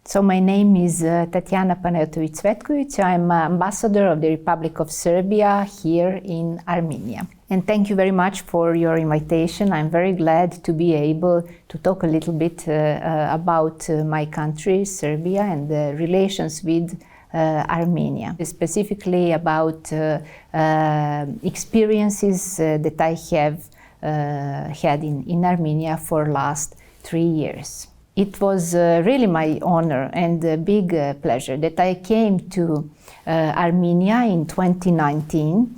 So my name is Tatyanà Panayotovich-Ցվետկովիչը. I'm ambassador of the Republic of Serbia here in Armenia. And thank you very much for your invitation. I'm very glad to be able to talk a little bit about my country, Serbia, and the relations with Armenia, specifically about experiences that I have had in Armenia for last 3 years. It was really my honor and a big pleasure that I came to Armenia in 2019,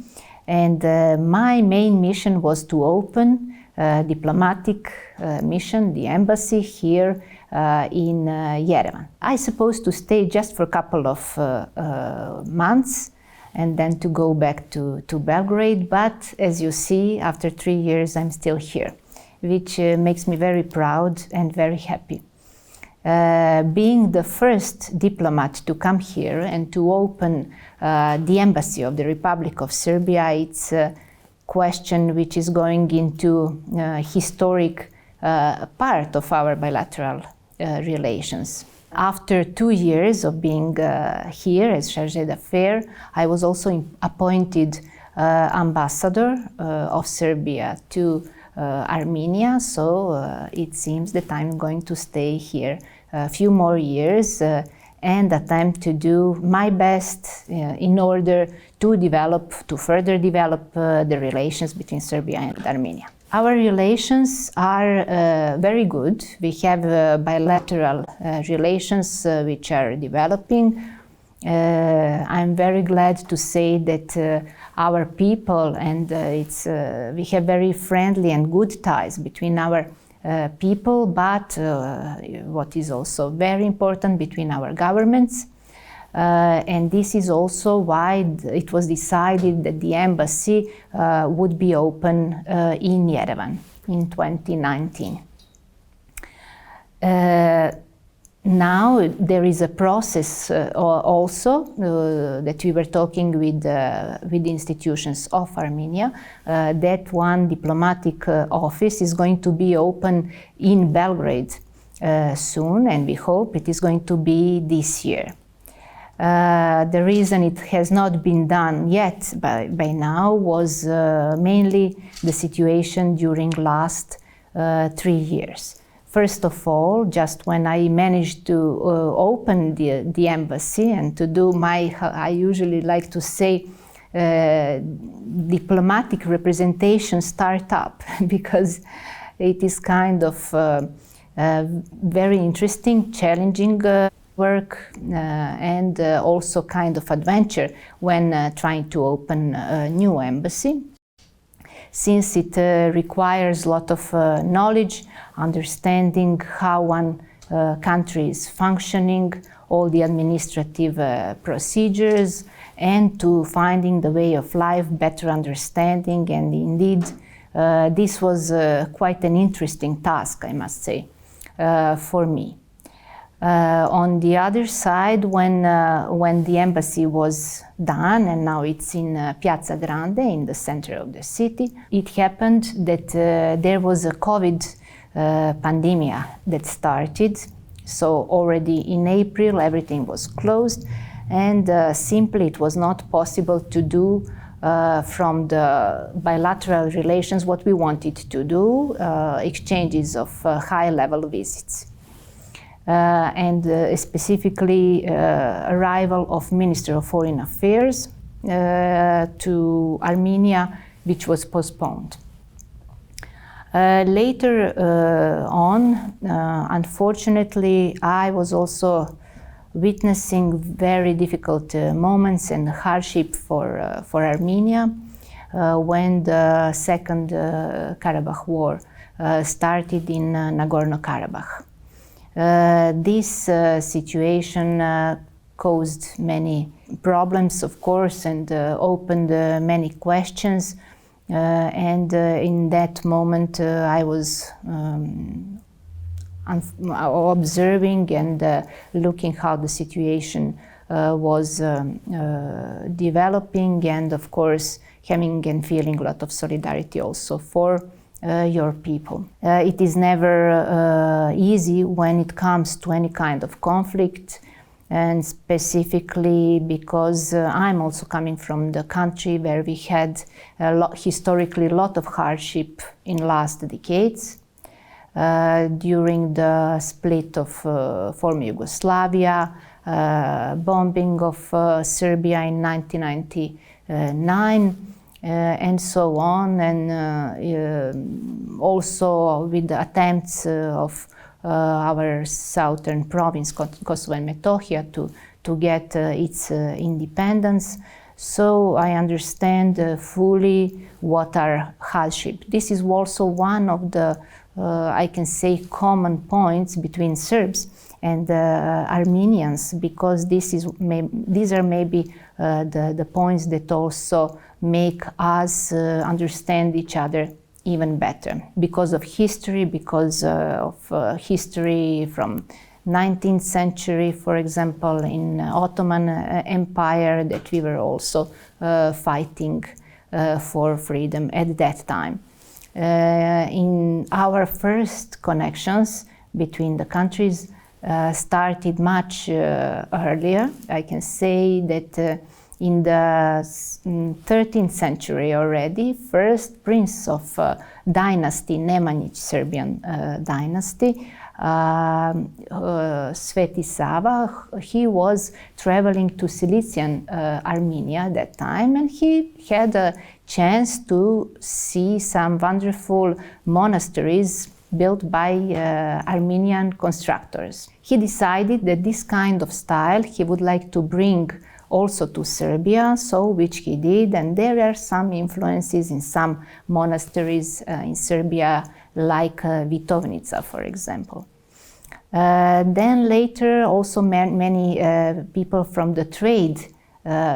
and my main mission was to open a diplomatic mission, the embassy here in Yerevan. I supposed to stay just for a couple of months and then to go back to Belgrade, but as you see, after 3 years I'm still here, which makes me very proud and very happy. Being the first diplomat to come here and to open the embassy of the Republic of Serbia, it's a question which is going into historic part of our bilateral relations. After 2 years of being here as chargé d'affaires, I was also appointed ambassador of Serbia to Armenia, so it seems that I'm going to stay here a few more years and attempt to do my best in order to further develop the relations between Serbia and Armenia. Our relations are very good. We have bilateral relations which are developing. I'm very glad to say that our people and we have very friendly and good ties between our people, but what is also very important, between our governments. And this is also why it was decided that the embassy would be open in Yerevan in 2019. Now there is a process also that we were talking with the institutions of Armenia, that one diplomatic office is going to be open in Belgrade soon, and we hope it is going to be this year. The reason it has not been done yet by now was mainly the situation during last 3 years. First of all, just when I managed to open the embassy and to do I usually like to say, diplomatic representation startup, because it is kind of very interesting, challenging work and also kind of adventure when trying to open a new embassy, since it requires a lot of knowledge, understanding how one country is functioning, all the administrative procedures, and to finding the way of life, better understanding, and indeed this was quite an interesting task, I must say, for me. On the other side, when the embassy was done, and now it's in Piazza Grande, in the center of the city, it happened that there was a COVID pandemic that started. So already in April, everything was closed, and simply it was not possible to do from the bilateral relations what we wanted to do, exchanges of high-level visits. And specifically arrival of Minister of Foreign Affairs to Armenia, which was postponed. Later on, unfortunately, I was also witnessing very difficult moments and hardship for Armenia when the Second Karabakh War started in Nagorno-Karabakh. This situation caused many problems, of course, and opened many questions. And in that moment, I was observing and looking how the situation was developing, and of course, having and feeling a lot of solidarity also for your people. It is never easy when it comes to any kind of conflict, and specifically because I'm also coming from the country where we had historically a lot of hardship in last decades. During the split of former Yugoslavia, bombing of Serbia in 1999, and so on, and also with the attempts of our southern province, Kosovo and Metohija, to get its independence. So I understand fully what are hardship. This is also one of the, I can say, common points between Serbs and Armenians, because these are maybe the points that also make us understand each other even better, because of history, from 19th century, for example, in Ottoman Empire, that we were also fighting for freedom at that time. In our first connections between the countries started much earlier. I can say that in the 13th century already, first prince of dynasty, Nemanjić Serbian dynasty, Sveti Sava, he was traveling to Cilician Armenia at that time, and he had a chance to see some wonderful monasteries built by Armenian constructors. He decided that this kind of style he would like to bring also to Serbia, so which he did, and there are some influences in some monasteries in Serbia, like Vitovnica, for example. Then later, also many people from the trade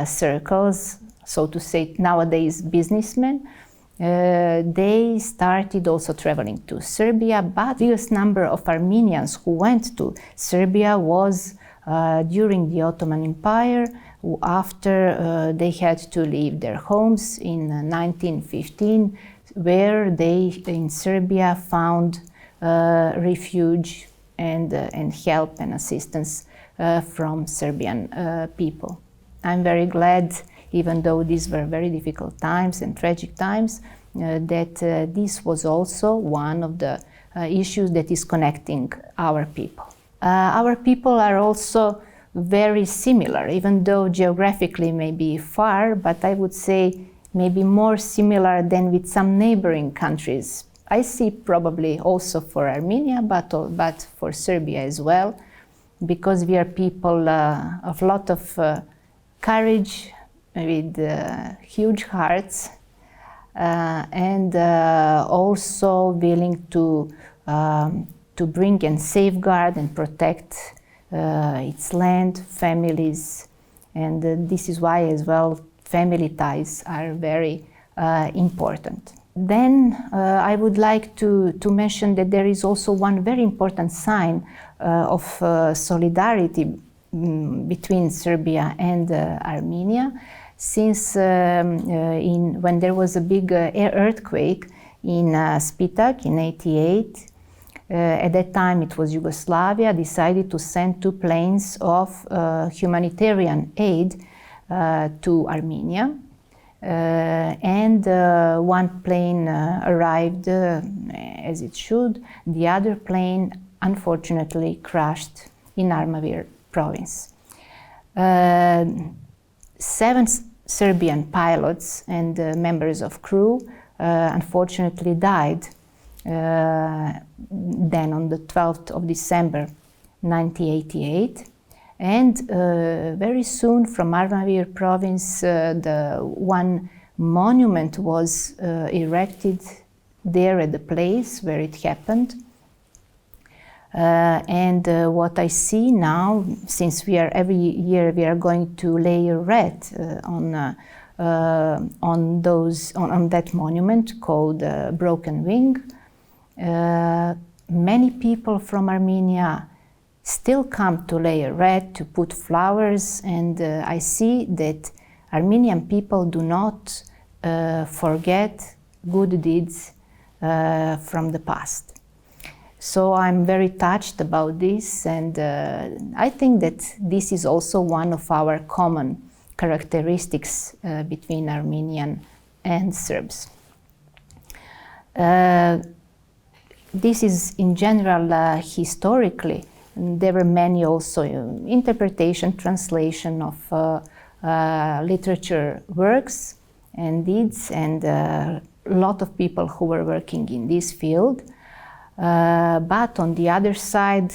circles, so to say nowadays businessmen, they started also traveling to Serbia, but the biggest number of Armenians who went to Serbia was during the Ottoman Empire, after they had to leave their homes in 1915, where they in Serbia found refuge and help and assistance from Serbian people. I'm very glad, even though these were very difficult times and tragic times, that this was also one of the issues that is connecting our people. Our people are also very similar, even though geographically may be far, but I would say maybe more similar than with some neighboring countries. I see probably also for Armenia, but for Serbia as well, because we are people of a lot of courage, with huge hearts, and also willing to bring and safeguard and protect its land, families, and this is why as well family ties are very important. Then I would like to mention that there is also one very important sign of solidarity between Serbia and Armenia, since when there was a big earthquake in Spitak in '88, at that time it was Yugoslavia, decided to send 2 planes of humanitarian aid to Armenia. And one plane arrived as it should. The other plane unfortunately crashed in Armavir province. 7 Serbian pilots and members of crew unfortunately died then on the 12th of December 1988. And very soon from Armavir province, the one monument was erected there at the place where it happened. And what I see now, since we are every year we are going to lay a wreath on that monument called Broken Wing. Many people from Armenia still come to lay a wreath, to put flowers, and I see that Armenian people do not forget good deeds from the past. So I'm very touched about this, and I think that this is also one of our common characteristics between Armenian and Serbs. This is in general historically. There were many also interpretation, translation of literature works and deeds, and a lot of people who were working in this field. But on the other side,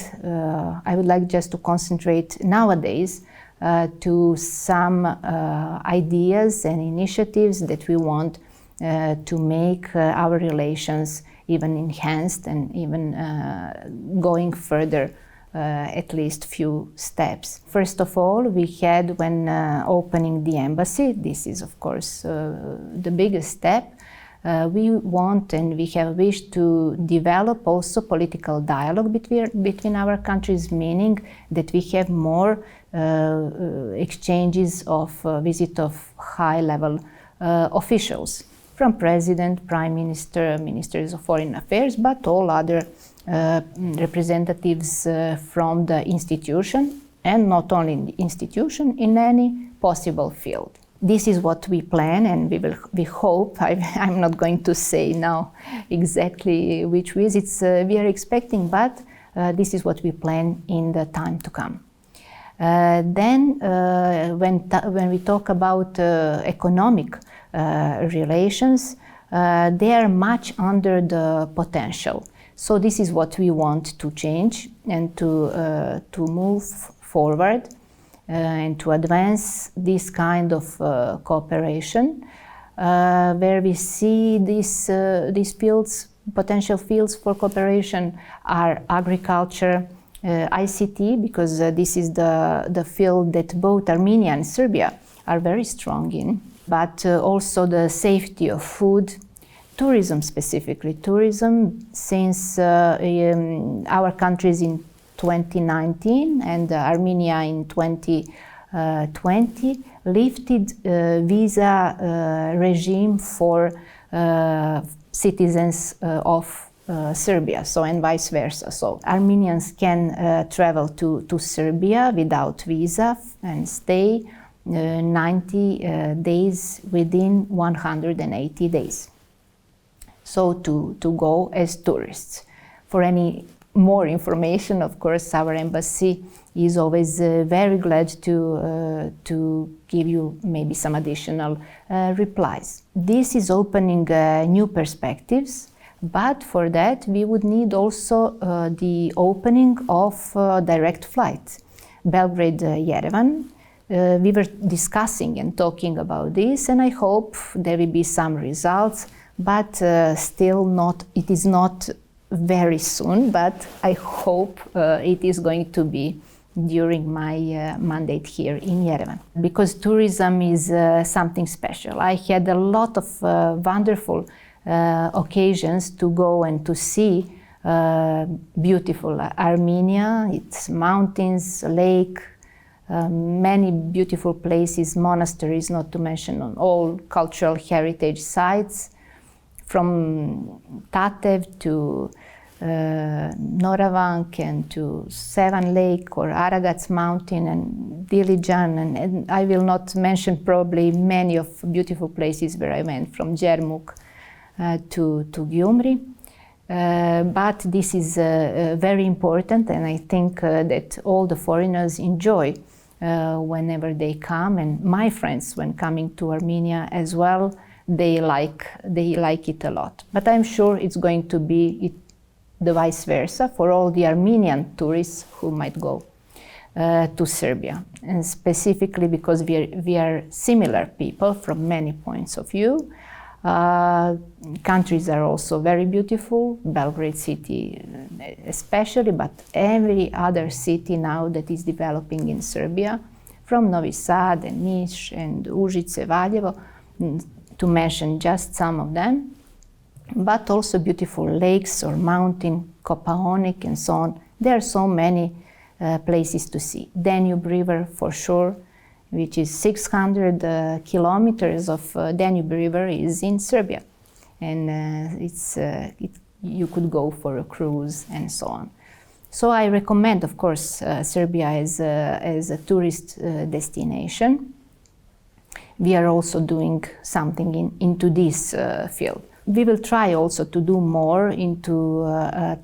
I would like just to concentrate nowadays to some ideas and initiatives that we want to make our relations even enhanced and even going further at least few steps. First of all, we had when opening the embassy, this is of course the biggest step, we want and we have wished to develop also political dialogue between our countries, meaning that we have more exchanges of visit of high-level officials, from president, prime minister, ministers of foreign affairs, but all other representatives from the institution, and not only in the institution, in any possible field. This is what we plan, and we hope. I'm not going to say now exactly which visits we are expecting, but this is what we plan in the time to come. Then, when we talk about economic relations, they are much under the potential. So this is what we want to change and to move forward and to advance this kind of cooperation, where we see these fields, potential fields for cooperation are agriculture, ICT, because this is the field that both Armenia and Serbia are very strong in, but also the safety of food, tourism specifically. Tourism, since our countries in 2019 and Armenia in 2020 lifted visa regime for citizens of Serbia, so and vice versa. So Armenians can travel to Serbia without visa and stay 90 days within 180 days. So to go as tourists. For any more information, of course, our embassy is always very glad to give you maybe some additional replies. This is opening new perspectives, but for that we would need also the opening of direct flight. Belgrade-Yerevan. We were discussing and talking about this, and I hope there will be some results, but still not, it is not very soon, but I hope it is going to be during my mandate here in Yerevan. Because tourism is something special. I had a lot of wonderful occasions to go and to see beautiful Armenia, its mountains, lake, many beautiful places, monasteries, not to mention on all cultural heritage sites, from Tatev to Noravank and to Sevan Lake or Aragats Mountain and Dilijan, and I will not mention probably many of beautiful places where I went, from Jermuk to Gyumri. But this is very important, and I think that all the foreigners enjoy whenever they come, and my friends, when coming to Armenia as well, they like it a lot. But I'm sure it's going to be the vice versa for all the Armenian tourists who might go to Serbia, and specifically because we are similar people from many points of view. Countries are also very beautiful, Belgrade city especially, but every other city now that is developing in Serbia, from Novi Sad and Niš and Užice, Valjevo, to mention just some of them, but also beautiful lakes or mountain, Kopaonik and so on. There are so many places to see. Danube River for sure, which is 600 kilometers of Danube River is in Serbia. and you could go for a cruise and so on. So I recommend, of course, Serbia as a tourist destination. We are also doing something into this field. We will try also to do more into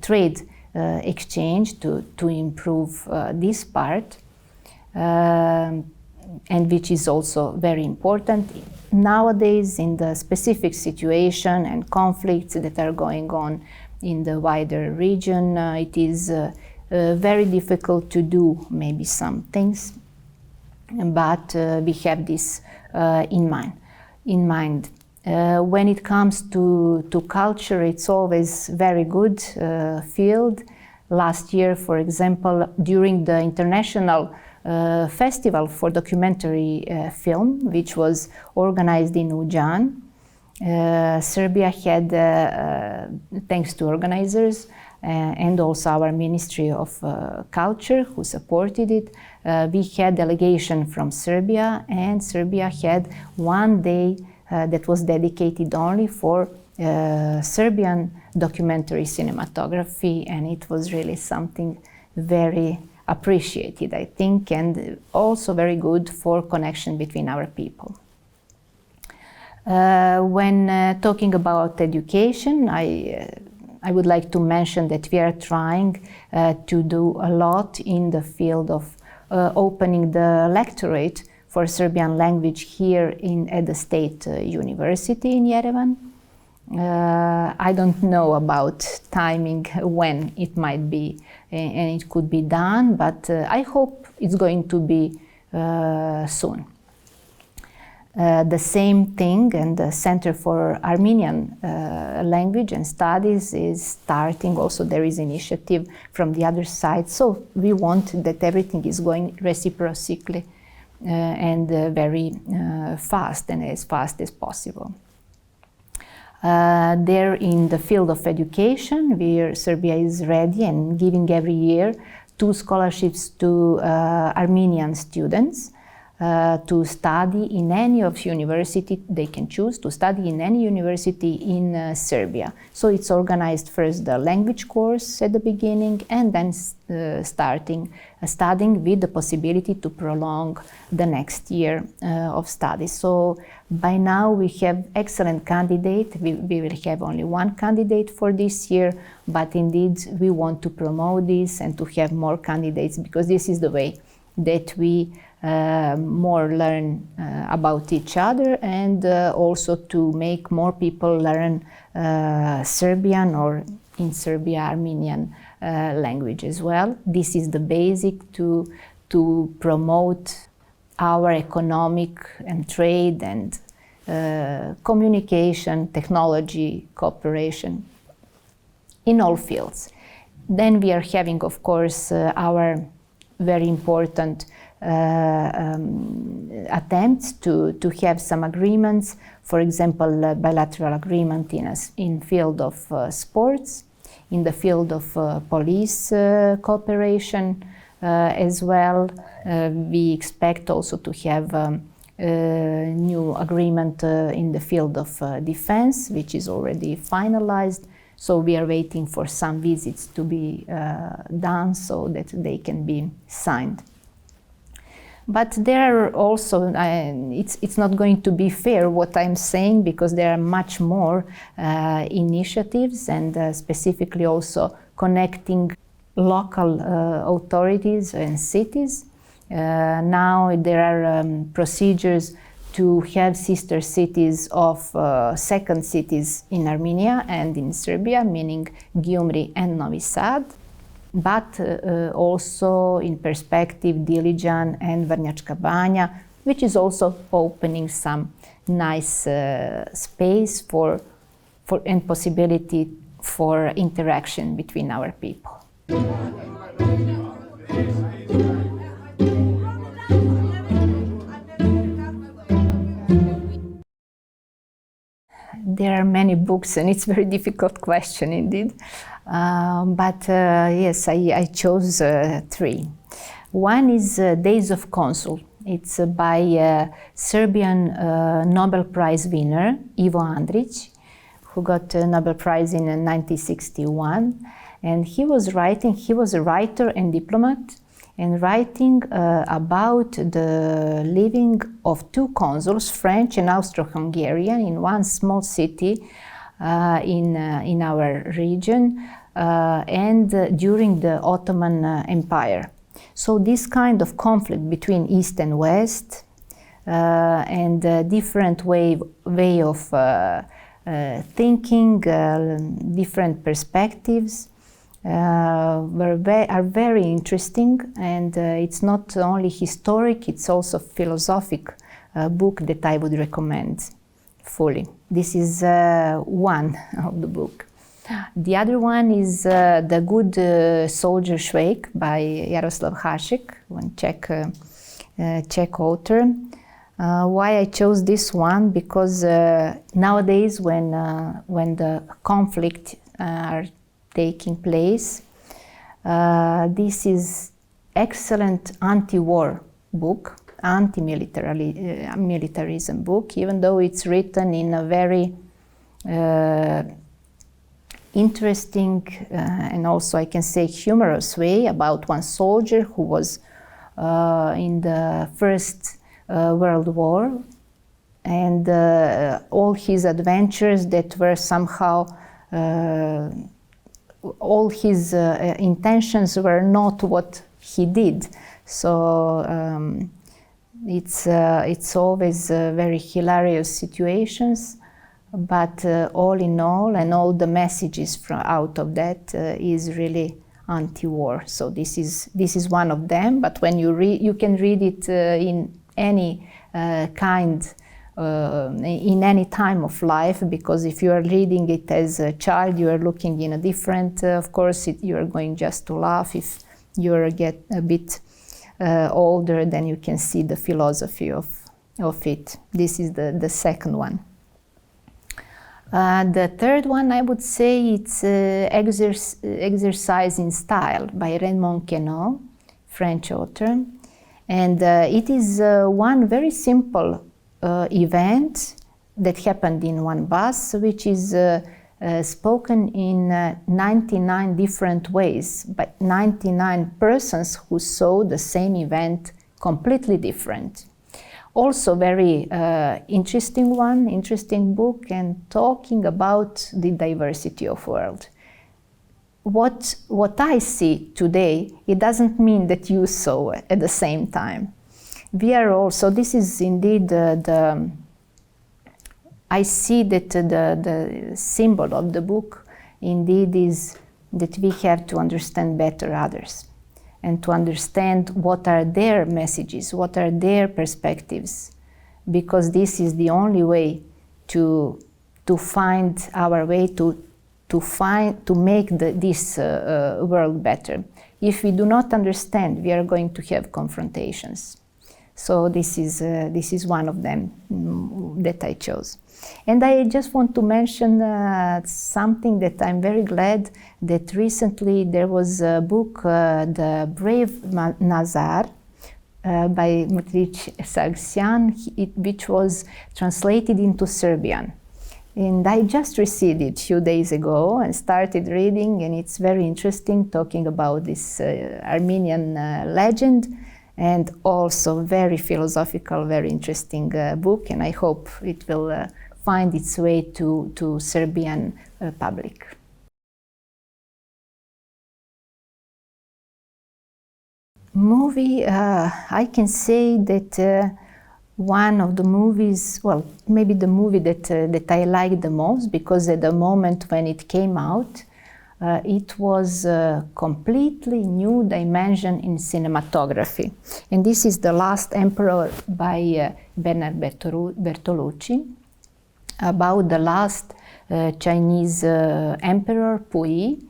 trade exchange to improve this part, and which is also very important nowadays in the specific situation and conflicts that are going on in the wider region. It is very difficult to do maybe some things, but we have this in mind. When it comes to culture, it's always very good field. Last year, for example, during the international festival for documentary film, which was organized in Ujan, Serbia had, thanks to organizers and also our Ministry of Culture who supported it, we had delegation from Serbia, and Serbia had one day that was dedicated only for Serbian documentary cinematography, and it was really something very appreciated, I think, and also very good for connection between our people. When talking about education, I would like to mention that we are trying to do a lot in the field of opening the lectorate for Serbian language here at the State University in Yerevan. I don't know about timing when it might be and it could be done, but I hope it's going to be soon. The same thing, and the Center for Armenian Language and Studies is starting. Also, there is initiative from the other side. So we want that everything is going reciprocally and very fast and as fast as possible. There in the field of education, where Serbia is ready and giving every year 2 scholarships to Armenian students to study in any of university they can choose to study in any university in Serbia. So it's organized first the language course at the beginning, and then studying with the possibility to prolong the next year of study. So by now we have excellent candidate. We will have only one candidate for this year, but indeed we want to promote this and to have more candidates, because this is the way that we more learn about each other, and also to make more people learn Serbian, or in Serbia Armenian language as well. This is the basic to promote our economic and trade and communication, technology, cooperation in all fields. Then we are having, of course, our very important attempts to have some agreements, for example, bilateral agreement in field of sports, in the field of police cooperation as well. We expect also to have a new agreement in the field of defense, which is already finalized. So we are waiting for some visits to be done so that they can be signed. But there are also, it's not going to be fair what I'm saying, because there are much more initiatives, and specifically also connecting local authorities and cities. Now there are procedures to have sister cities of second cities in Armenia and in Serbia, meaning Gyumri and Novi Sad, but also in perspective Dilijan and Vrnjačka Banja, which is also opening some nice space for and possibility for interaction between our people. There are many books, and it's a very difficult question indeed. But yes, I chose 3. One is Days of Consul. It's by Serbian Nobel Prize winner Ivo Andrić, who got a Nobel Prize in 1961. And he was a writer and diplomat, and writing about the living of two consuls, French and Austro-Hungarian, in one small city in our region, and during the Ottoman Empire. So this kind of conflict between East and West, and different way of thinking, different perspectives, are very interesting, and it's not only historic, it's also philosophic book that I would recommend fully. This is one of the book. The other one is The Good Soldier Švejk by Jaroslav Hašek, one Czech author. Why I chose this one? Because nowadays when the conflict are taking place, this is excellent anti-war book, anti-militarism book, even though it's written in a very interesting and also I can say humorous way about one soldier who was in the First World War, and all his adventures that were somehow all his intentions were not what he did. So it's always very hilarious situations, but all in all, and all the messages out of that is really anti-war. So this is one of them. But when you can read it in any kind. In any time of life, because if you are reading it as a child, you are looking in a different, of course, you are going just to laugh. If you get a bit older, then you can see the philosophy of it. This is the second one. The third one, I would say, it's Exercise in Style by Raymond Queneau, French author. And it is one very simple event that happened in one bus, which is spoken in 99 different ways by 99 persons who saw the same event completely different. Also very interesting book, and talking about the diversity of world. What I see today, it doesn't mean that you saw it at the same time. We are also, this is indeed I see that the symbol of the book indeed is that we have to understand better others and to understand what are their messages, what are their perspectives, because this is the only way to find our way to make this world better. If we do not understand, we are going to have confrontations. So this is one of them that I chose. And I just want to mention something that I'm very glad that recently there was a book, The Brave Nazar, by Mrtlić Sargsyan, which was translated into Serbian. And I just received it a few days ago and started reading, and it's very interesting, talking about this Armenian legend, and also very philosophical, very interesting book, and I hope it will find its way to Serbian public. Movie, I can say that one of the movies, well, maybe the movie that I liked the most, because at the moment when it came out, it was a completely new dimension in cinematography. And this is The Last Emperor by Bernard Bertolucci, about the last Chinese emperor, Puyi.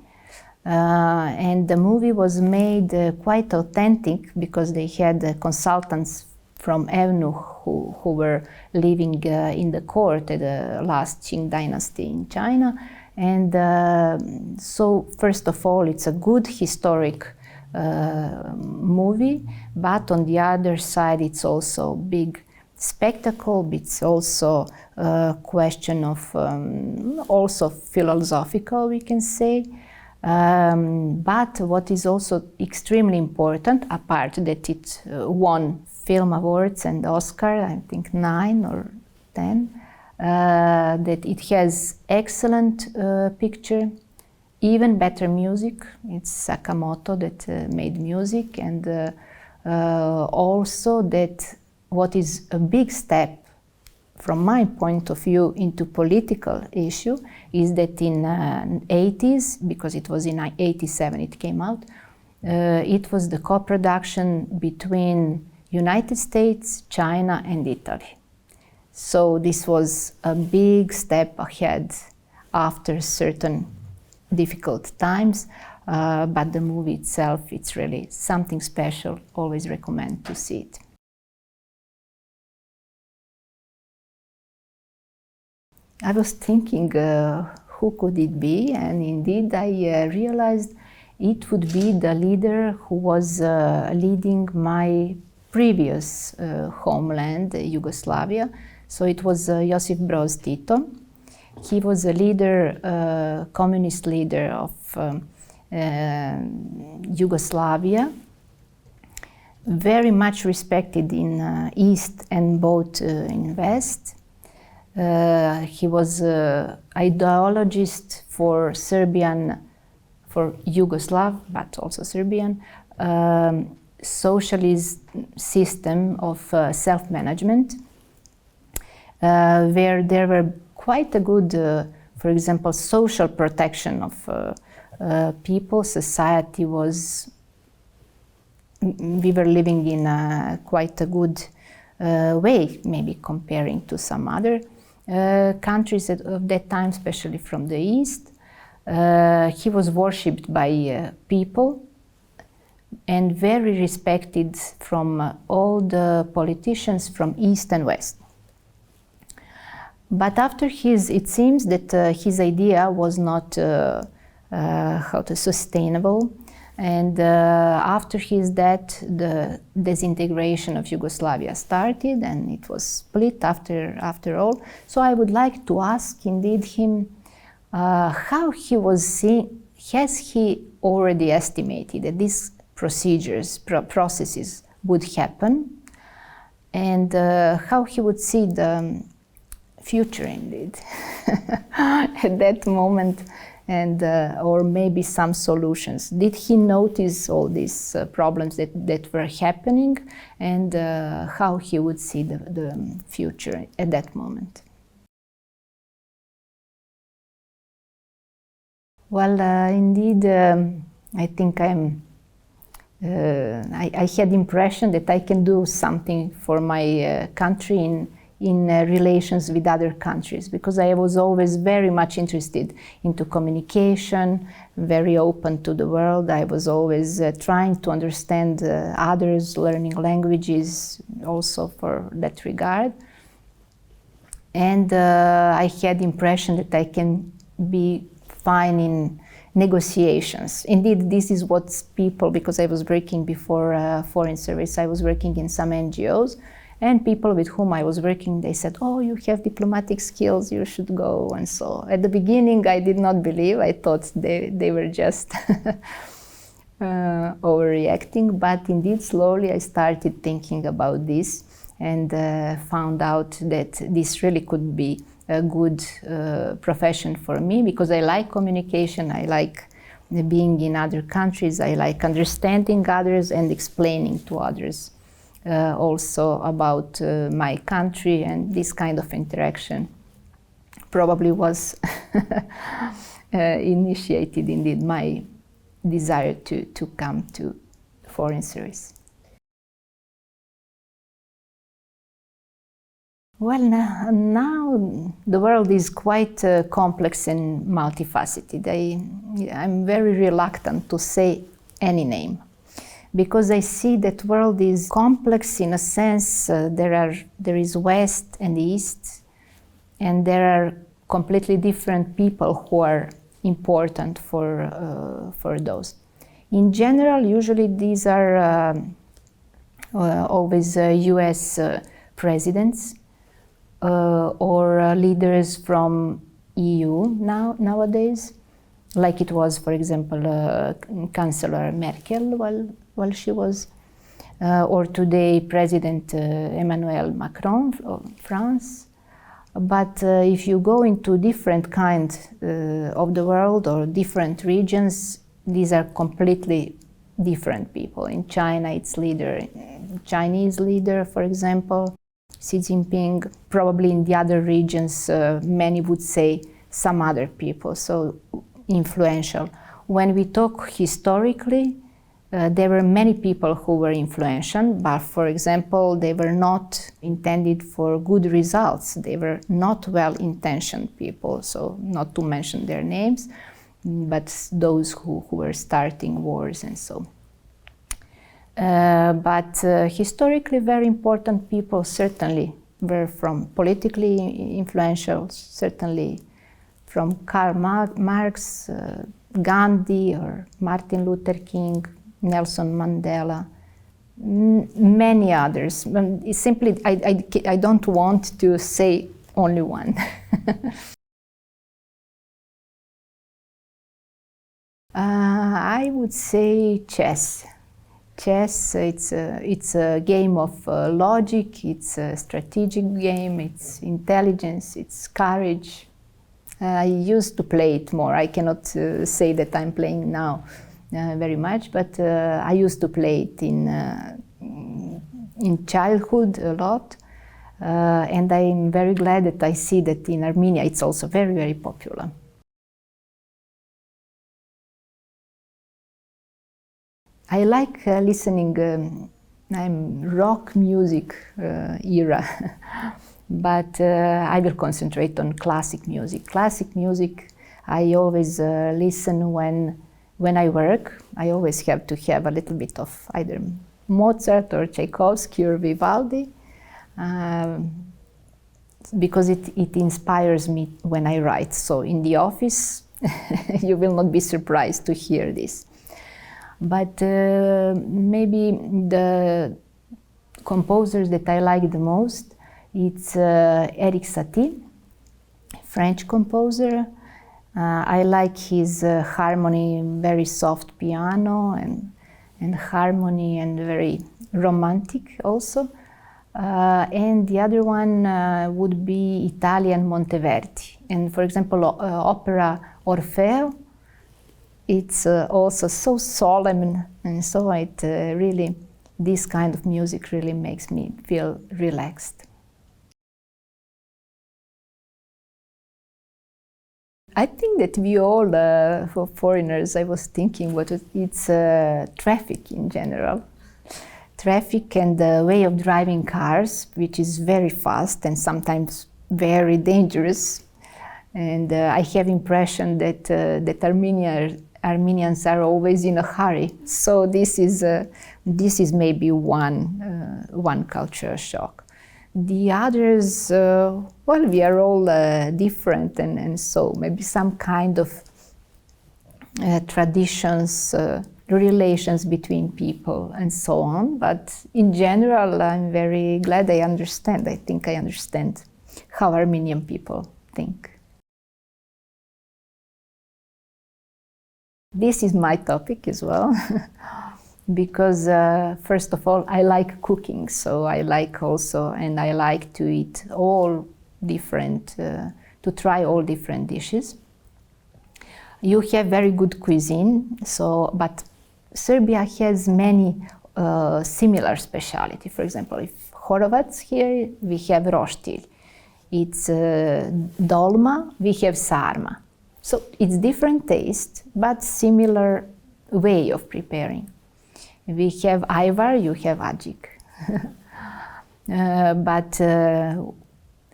And the movie was made quite authentic, because they had consultants from eunuchs who were living in the court at the last Qing dynasty in China. And so, first of all, it's a good historic movie, but on the other side, it's also big spectacle, but it's also a question of also philosophical, we can say. But what is also extremely important, apart that it won film awards and Oscar, I think 9 or 10, that it has excellent picture, even better music. It's Sakamoto that made music, and also that what is a big step from my point of view into political issue is that in 80s, because it was in 87 it came out, it was the co-production between United States, China and Italy. So this was a big step ahead after certain difficult times, but the movie itself, it's really something special. Always recommend to see it. I was thinking who could it be, and indeed I realized it would be the leader who was leading my previous homeland, Yugoslavia. So it was Josip Broz Tito. He was a leader, communist leader of Yugoslavia, very much respected in East and both in West. He was an ideologist for Serbian, for Yugoslav, but also Serbian, socialist system of self-management, where there were quite a good, for example, social protection of people. Society was, we were living in quite a good way, maybe comparing to some other countries of that time, especially from the East. He was worshipped by people and very respected from all the politicians from East and West. But after it seems that his idea was not sustainable, and after his death, the disintegration of Yugoslavia started, and it was split after all. So I would like to ask, indeed, him how he was seeing. Has he already estimated that these processes would happen, and how he would see the future indeed at that moment, and or maybe some solutions. Did he notice all these problems that were happening, and how he would see the future at that moment? Well, indeed, I think I had the impression that I can do something for my country in relations with other countries, because I was always very much interested into communication, very open to the world. I was always trying to understand others, learning languages also for that regard. And I had the impression that I can be fine in negotiations. Indeed, this is what people, because I was working before foreign service, I was working in some NGOs, and people with whom I was working, they said, oh, you have diplomatic skills, you should go, and so. At the beginning, I did not believe. I thought they were just overreacting, but indeed, slowly I started thinking about this and found out that this really could be a good profession for me, because I like communication, I like being in other countries, I like understanding others and explaining to others also about my country, and this kind of interaction probably was initiated indeed my desire to come to foreign service. Well, now the world is quite complex and multifaceted. I'm very reluctant to say any name, because I see that world is complex in a sense. There is West and East, and there are completely different people who are important for those. In general, usually these are always U.S. presidents or leaders from EU nowadays, like it was, for example, Chancellor Merkel while she was, or today President Emmanuel Macron of France. But if you go into different kinds of the world or different regions, these are completely different people. In China, it's Chinese leader, for example, Xi Jinping. Probably in the other regions, many would say some other people, so influential. When we talk historically, there were many people who were influential, but for example, they were not intended for good results. They were not well-intentioned people, so not to mention their names, but those who were starting wars and so. But historically very important people certainly were from politically influential, certainly from Karl Marx, Gandhi or Martin Luther King, Nelson Mandela, many others. Simply, I don't want to say only one. I would say chess. Chess, it's a game of logic, it's a strategic game, it's intelligence, it's courage. I used to play it more. I cannot say that I'm playing now very much, but I used to play it in childhood a lot, and I'm very glad that I see that in Armenia it's also very, very popular. I like listening, I'm rock music era, but I will concentrate on classic music. Classic music, I always listen when I work. I always have to have a little bit of either Mozart or Tchaikovsky or Vivaldi, because it inspires me when I write. So in the office, you will not be surprised to hear this. But maybe the composers that I like the most, it's Erik Satie, French composer. I like his harmony, very soft piano and harmony, and very romantic also. And the other one would be Italian Monteverdi. And for example, opera Orfeo, it's also so solemn, and so it really, this kind of music really makes me feel relaxed. I think that we all, for foreigners, I was thinking it's traffic in general. Traffic and the way of driving cars, which is very fast and sometimes very dangerous. And I have impression that Armenians are always in a hurry. So this is maybe one culture shock. The others, well, we are all different, and so maybe some kind of traditions, relations between people, and so on. But in general, I'm very glad I understand. I think I understand how Armenian people think. This is my topic as well, because first of all, I like cooking, so I like also, and I like to eat all different, to try all different dishes. You have very good cuisine, so, but Serbia has many similar specialty. For example, if Horovac here, we have roštilj. It's dolma, we have sarma. So it's different taste, but similar way of preparing. We have ajvar, you have adjik. But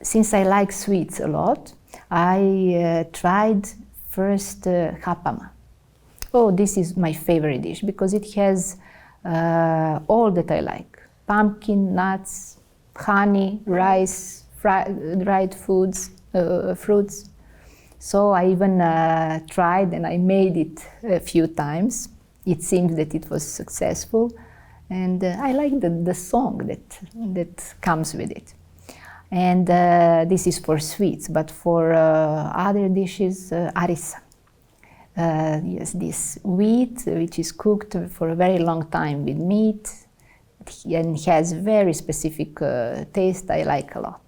since I like sweets a lot, I tried first hapama. Oh, this is my favorite dish because it has all that I like. Pumpkin, nuts, honey, rice, dried foods, fruits. So I even tried and I made it a few times. It seems that it was successful. And I like the song that comes with it. And this is for sweets, but for other dishes, arisa. Yes, this wheat which is cooked for a very long time with meat and has very specific taste I like a lot.